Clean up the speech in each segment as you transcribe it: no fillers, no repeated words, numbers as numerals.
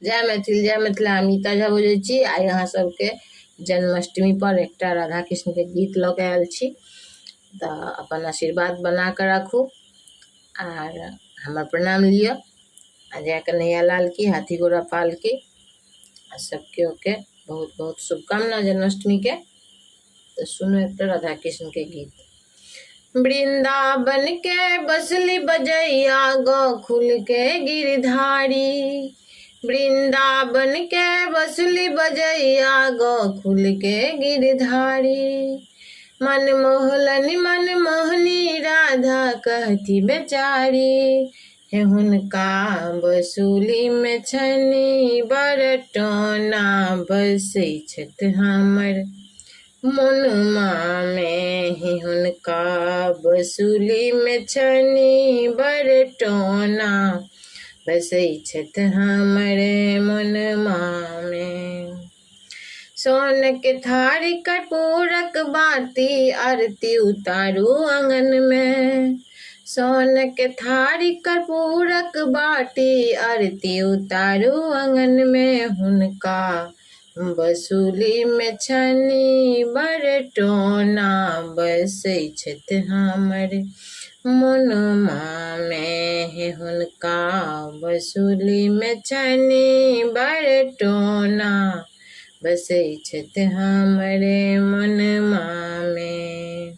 जय मैथिल जय मिथिला। अमिता झा बजै छी। आइ अहाँ सबके जन्माष्टमी पर एकटा राधा कृष्ण के गीत लऽ के आयल छी, तऽ अपन आशीर्वाद बना के राखू आर हमर प्रणाम लिअ। आ जय कन्हैया लाल की, हाथी घोड़ा पाल की। सबके ओके बहुत बहुत शुभकामना जन्माष्टमी के। तो सुनो एक राधा कृष्ण के गीत। वृंदावन के बसली बजैया गोकुल के गिरधारी, वृंदावन के बसली बजैया गोकुल के गिरधारी। मन मोहलनि मन मोहनी राधा कहती बेचारी, हे हुनका बसुली में छनी बरटोना बसै छथि हमर मोनमा में। ही हुनका बसुली में छनी बरटोना बसै छथि हमरे मोनमा में। सोन के थारी कर्पूरक बाती आरती उतारू आंगन में। सोन के थारी कर्पूरक बाटी आरती उतारू आंगन में। हुनका बसुली में छनी बरटोना बसै छथि हमरे मोनमा में। हे हुनका बसुली में छनी बरटोना बसै छथि हमरे मोनमा में।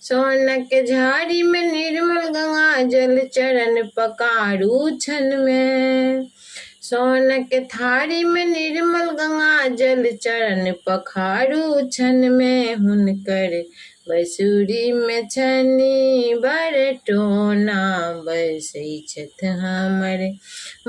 सोन के झाड़ी में निर्मल गंगा जल चरण पकारू छन में। सोन के थारी में निर्मल गंगा जल चरण पखारू छन में। हुनकर बसुरी में छनी बरटोना बसै छथि हमरे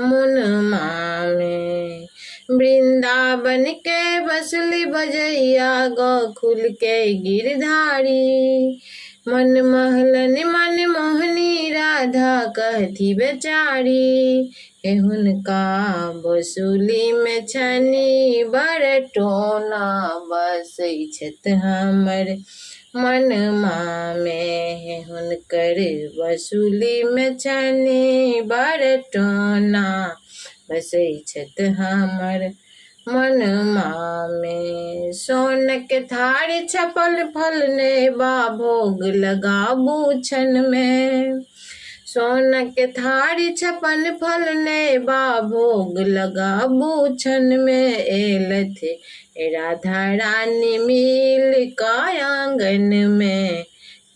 मोनमा में। वृंदावन के बसली बजैया गोकुल के गिरधारी, मन महलनि मन मोहनी राधा कहती बेचारी, हे हुनका बसुली में छनी बरटोना बसै छथि हमर मोनमा में। हे हुनकर बसुली में छनी बरटोना बसै छथि हमर मोनमा में। सोन के थारी छपल फल नेबा भोग लगाबू छन में। सोन के थारी छपन फल नेबा भोग लगाबू छन में। एलथि राधा रानी मिल का आंगन में,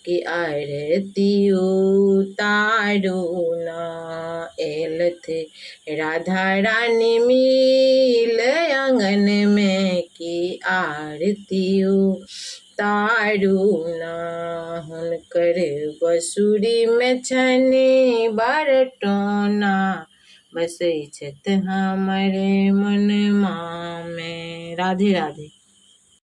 कि आरती उतारू ना। एलथि राधा रानी मिल आंगन में, कि आरती उतारू ना। हुनकर बसुरी में छनी बरटोना बसै छथि हमरे मोनमा में। राधे राधे।